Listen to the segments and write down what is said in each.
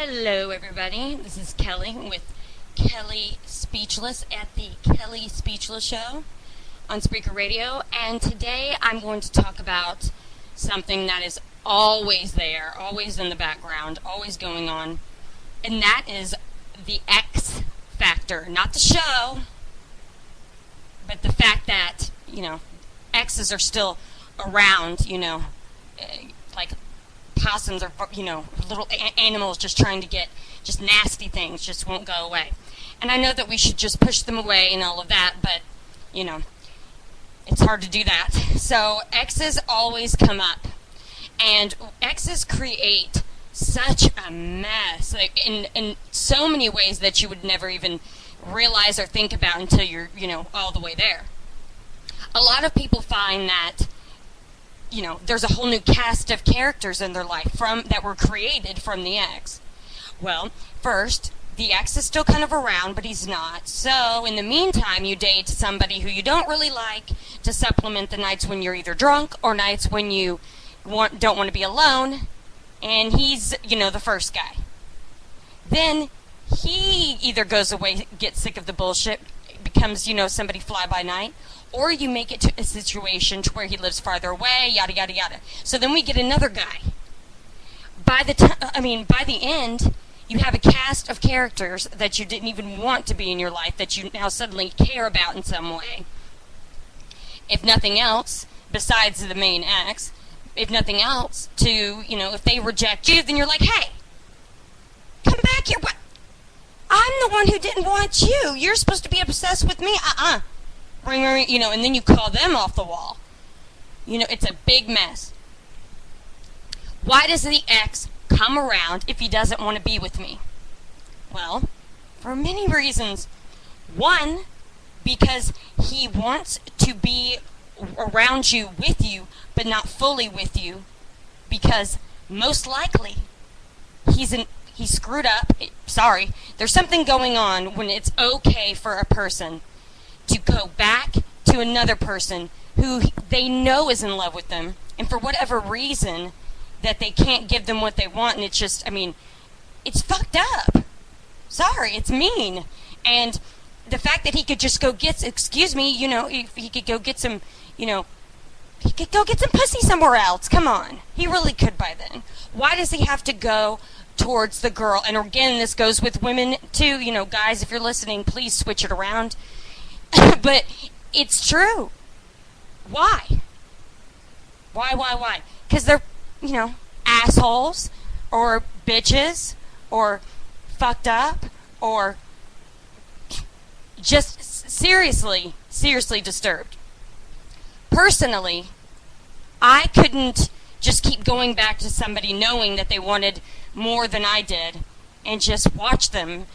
Hello everybody, this is Kelly with Kelly Speechless at the Kelly Speechless Show on Spreaker Radio, and today I'm going to talk about something that is always there, always in the background, always going on, and that is the X factor. Not the show, but the fact that, exes are still around, like possums or, little animals just trying to get just nasty things, just won't go away. And I know that we should just push them away and all of that, but, it's hard to do that. So exes always come up, and exes create such a mess, like in so many ways that you would never even realize or think about until you're, all the way there. A lot of people find that there's a whole new cast of characters in their life that were created from the ex. Well, first, the ex is still kind of around, but he's not. So, in the meantime, you date somebody who you don't really like to supplement the nights when you're either drunk or nights when you don't want to be alone, and he's, the first guy. Then, he either goes away, gets sick of the bullshit, becomes, somebody fly-by-night, or you make it to a situation to where he lives farther away, yada, yada, yada. So then we get another guy. By the end, you have a cast of characters that you didn't even want to be in your life that you now suddenly care about in some way. If nothing else, besides the main ex, if nothing else, if they reject you, then you're like, hey, come back here. What? I'm the one who didn't want you. You're supposed to be obsessed with me. Ring, and then you call them off the wall. It's a big mess. Why does the ex come around if he doesn't want to be with me? Well, for many reasons. One, because he wants to be around you, with you, but not fully with you, because most likely he's screwed up. Sorry, there's something going on when it's okay for a person to go back to another person who they know is in love with them, and for whatever reason that they can't give them what they want, and it's just, it's fucked up. Sorry, it's mean. And the fact that he could just go get, if he could go get some, he could go get some pussy somewhere else. Come on. He really could by then. Why does he have to go towards the girl? And again, this goes with women too. Guys, if you're listening, please switch it around. But it's true. Why? Why? Because they're, assholes, or bitches, or fucked up, or just seriously disturbed. Personally, I couldn't just keep going back to somebody knowing that they wanted more than I did and just watch them,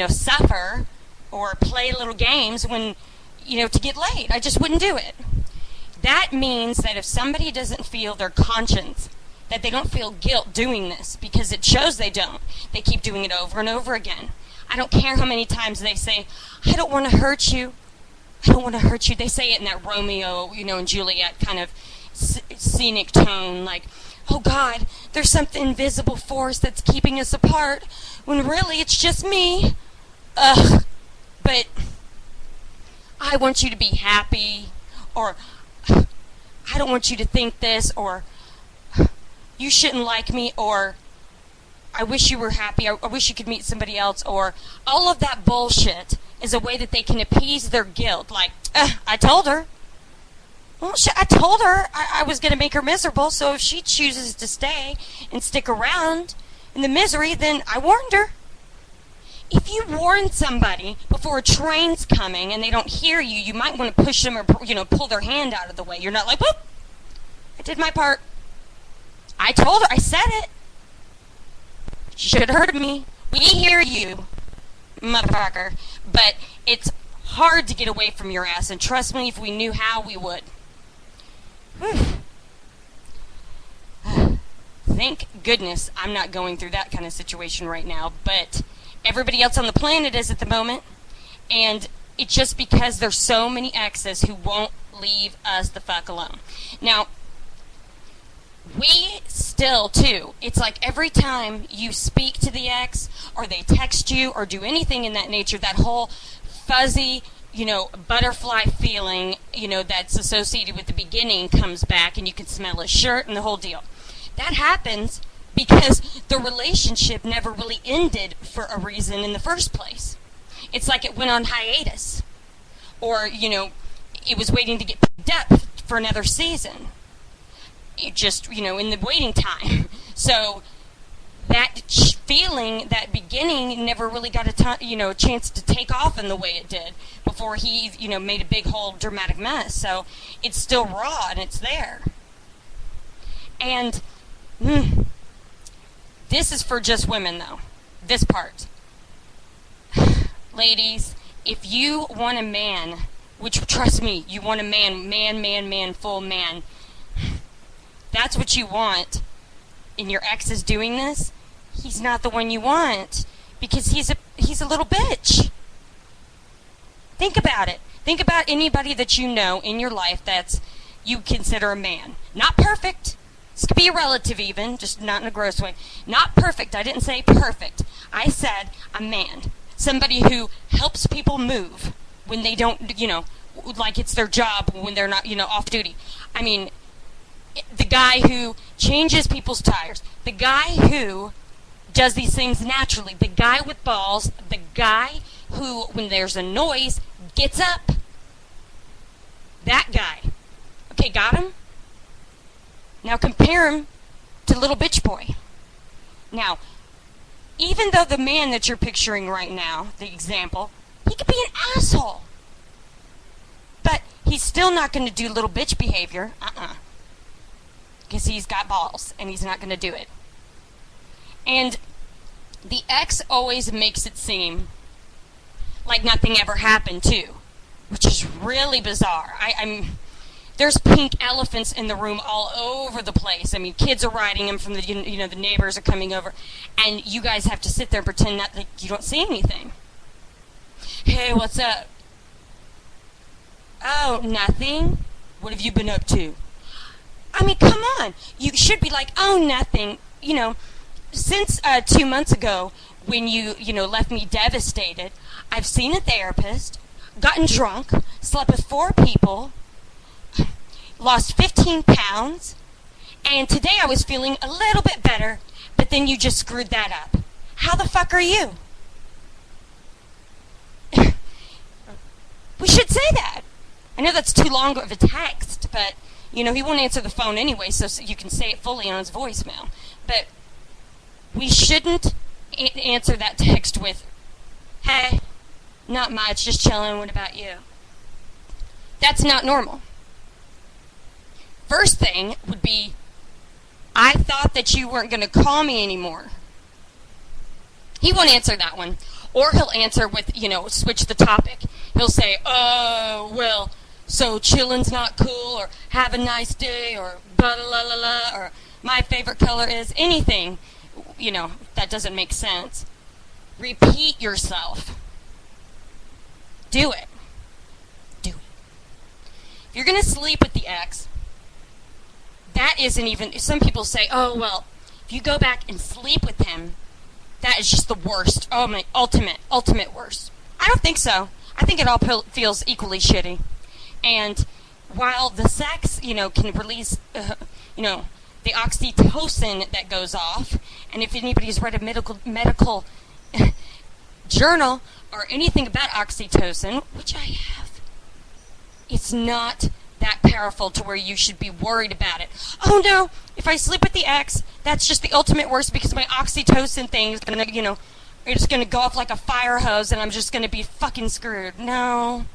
suffer or play little games when, to get laid. I just wouldn't do it. That means that if somebody doesn't feel their conscience, that they don't feel guilt doing this, because it shows they don't. They keep doing it over and over again. I don't care how many times they say, I don't want to hurt you. I don't want to hurt you. They say it in that Romeo, and Juliet kind of scenic tone, like, oh God, there's some invisible force that's keeping us apart, when really it's just me. Ugh. But I want you to be happy, or I don't want you to think this, or you shouldn't like me, or I wish you were happy, I wish you could meet somebody else, or all of that bullshit is a way that they can appease their guilt. Like, I told her. Well, I told her I was going to make her miserable, so if she chooses to stay and stick around in the misery, then I warned her. If you warn somebody before a train's coming and they don't hear you, you might want to push them or, pull their hand out of the way. You're not like, whoop, I did my part. I told her, I said it. She should have heard me. We hear you, motherfucker. But it's hard to get away from your ass, and trust me, if we knew how, we would. Thank goodness I'm not going through that kind of situation right now, but everybody else on the planet is at the moment, and it's just because there's so many exes who won't leave us the fuck alone. Now, we still, too, it's like every time you speak to the ex or they text you or do anything in that nature, that whole fuzzy, butterfly feeling, that's associated with the beginning comes back, and you can smell his shirt and the whole deal. That happens because the relationship never really ended for a reason in the first place. It's like it went on hiatus. Or, it was waiting to get picked up for another season. It just, in the waiting time. So that feeling, that beginning, never really got a chance to take off in the way it did before he, made a big whole dramatic mess. So it's still raw and it's there. And this is for just women, though. This part. Ladies, if you want a man, which, trust me, you want a man, full man, that's what you want, and your ex is doing this, he's not the one you want, because he's a little bitch. Think about it. Think about anybody that you know in your life that's you consider a man. Not perfect. This could be a relative even, just not in a gross way. Not perfect. I didn't say perfect. I said a man. Somebody who helps people move when they don't, like it's their job when they're not, off duty. I mean, the guy who changes people's tires. The guy who does these things naturally. The guy with balls. The guy who, when there's a noise, gets up. That guy. Okay, got him? Now compare him to little bitch boy. Now, even though the man that you're picturing right now, the example, he could be an asshole. But he's still not going to do little bitch behavior. Because he's got balls, and he's not going to do it. And the ex always makes it seem like nothing ever happened, too. Which is really bizarre. There's pink elephants in the room all over the place. I mean, kids are riding them from the, the neighbors are coming over. And you guys have to sit there and pretend that you don't see anything. Hey, what's up? Oh, nothing? What have you been up to? I mean, come on. You should be like, oh, nothing. Since 2 months ago when you left me devastated, I've seen a therapist, gotten drunk, slept with 4 people, lost 15 pounds, and today I was feeling a little bit better, but then you just screwed that up. How the fuck are you? We should say that. I know that's too long of a text, but, he won't answer the phone anyway, so you can say it fully on his voicemail. But we shouldn't answer that text with, hey, not much, just chilling, what about you? That's not normal. First thing would be, I thought that you weren't going to call me anymore. He won't answer that one. Or he'll answer with, switch the topic. He'll say, oh, well, so chilling's not cool, or have a nice day, or blah, blah, blah, blah, or my favorite color is anything, that doesn't make sense. Repeat yourself. Do it. Do it. If you're going to sleep with the ex, that isn't even, some people say, oh, well, if you go back and sleep with him, that is just the worst. Oh, my ultimate worst. I don't think so. I think it all feels equally shitty. And while the sex, can release, the oxytocin that goes off, and if anybody's read a medical journal or anything about oxytocin, which I have, it's not that powerful to where you should be worried about it. Oh no, if I sleep with the ex, that's just the ultimate worst because my oxytocin thing is gonna, it's gonna go off like a fire hose and I'm just gonna be fucking screwed. No,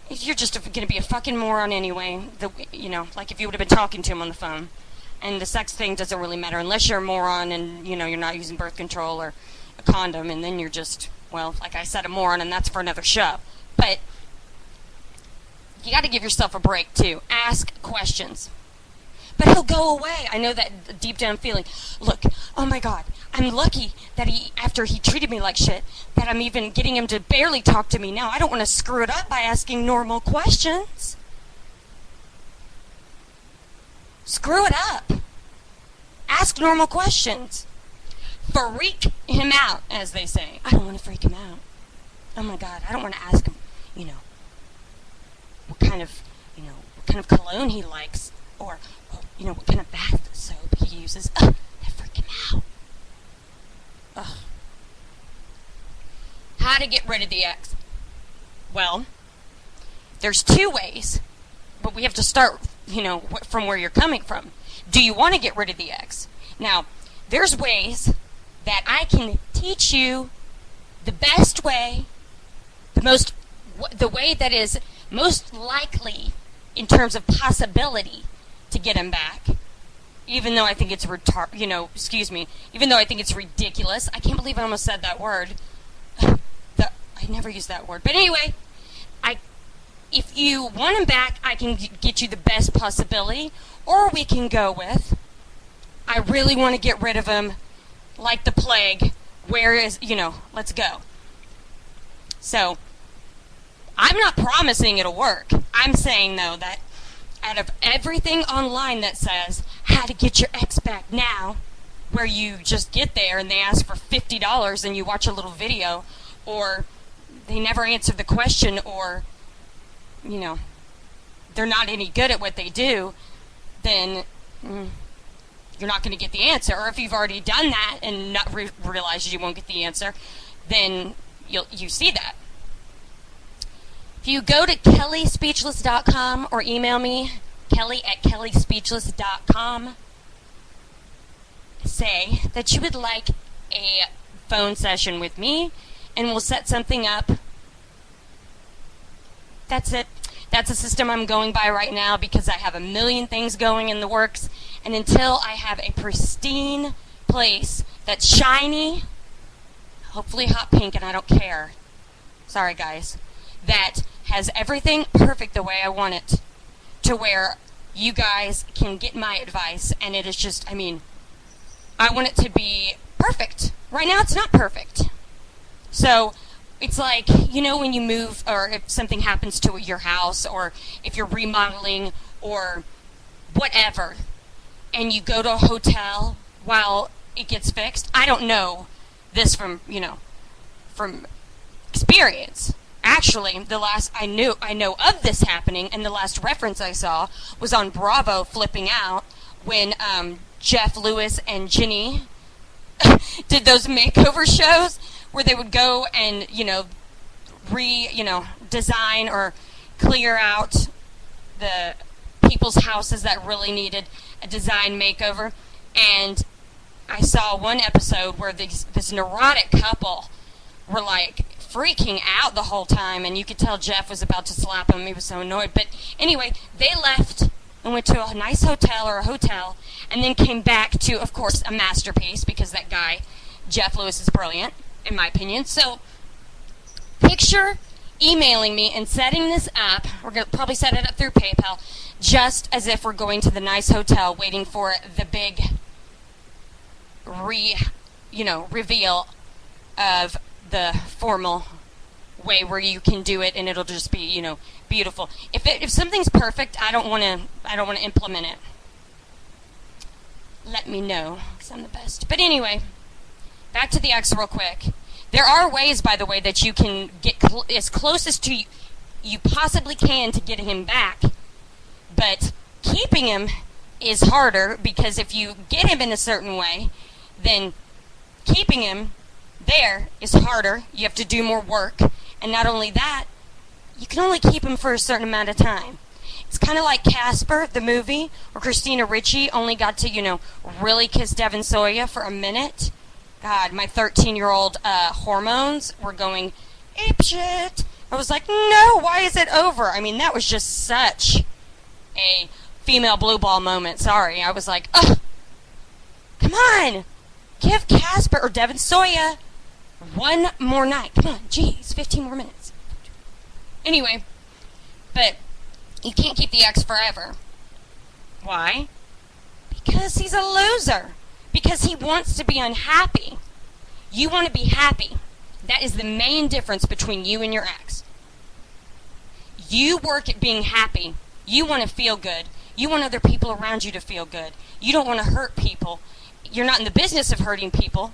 you're just gonna be a fucking moron anyway. Like if you would have been talking to him on the phone. And the sex thing doesn't really matter unless you're a moron and, you're not using birth control or a condom, and then you're just, well, like I said, a moron, and that's for another show. But you got to give yourself a break, too. Ask questions. But he'll go away. I know that deep down feeling. Look, oh my God, I'm lucky that after he treated me like shit, that I'm even getting him to barely talk to me now. I don't want to screw it up by asking normal questions. Screw it up. Ask normal questions. Freak him out, as they say. I don't want to freak him out. Oh my God, I don't want to ask him, what kind of cologne he likes, or what kind of bath soap he uses. Ugh, that freak him out. Ugh. How to get rid of the ex? Well, there's two ways, but we have to start, from where you're coming from. Do you want to get rid of the ex? Now, there's ways that I can teach you the best way, the way that is most likely in terms of possibility to get him back. Even though I think it's even though I think it's ridiculous. I can't believe I almost said that word. I never use that word. But anyway, if you want him back, I can get you the best possibility. Or we can go with, I really want to get rid of him like the plague. Where is, let's go. So, I'm not promising it'll work. I'm saying, though, that out of everything online that says how to get your ex back now, where you just get there and they ask for $50 and you watch a little video, or they never answer the question, or, they're not any good at what they do, then you're not going to get the answer. Or if you've already done that and not realized you won't get the answer, then you see that. If you go to kellyspeechless.com or email me, kelly@kellyspeechless.com, say that you would like a phone session with me, and we'll set something up. That's it. That's a system I'm going by right now because I have a million things going in the works, and until I have a pristine place that's shiny, hopefully hot pink, and I don't care. Sorry, guys. That has everything perfect the way I want it, to where you guys can get my advice, and it is just, I want it to be perfect. Right now it's not perfect. So, it's like, when you move, or if something happens to your house, or if you're remodeling, or whatever, and you go to a hotel while it gets fixed. I don't know this from experience. Actually, the last I know of this happening, and the last reference I saw was on Bravo flipping out when Jeff Lewis and Ginny did those makeover shows where they would go and design or clear out the people's houses that really needed a design makeover. And I saw one episode where this neurotic couple were like freaking out the whole time, and you could tell Jeff was about to slap him. He was so annoyed. But anyway, they left and went to a nice hotel, and then came back to, of course, a masterpiece, because that guy, Jeff Lewis, is brilliant, in my opinion. So, picture emailing me and setting this up. We're going to probably set it up through PayPal, just as if we're going to the nice hotel, waiting for the big reveal of the formal way where you can do it, and it'll just be, beautiful. If something's perfect, I don't want to implement it. Let me know, because I'm the best. But anyway, back to the ex real quick. There are ways, by the way, that you can get as close as to you possibly can to getting him back. But keeping him is harder, because if you get him in a certain way, then keeping him there is harder. You have to do more work. And not only that, you can only keep him for a certain amount of time. It's kind of like Casper, the movie, where Christina Ricci only got to, really kiss Devin Soya for a minute. God, my 13-year-old hormones were going apeshit. I was like, no, why is it over? That was just such a female blue ball moment. Sorry. I was like, ugh, come on. Give Casper or Devin Soya one more night. Come on, jeez, 15 more minutes. Anyway, but you can't keep the ex forever. Why? Because he's a loser. Because he wants to be unhappy. You want to be happy. That is the main difference between you and your ex. You work at being happy. You want to feel good. You want other people around you to feel good. You don't want to hurt people. you're not in the business of hurting people,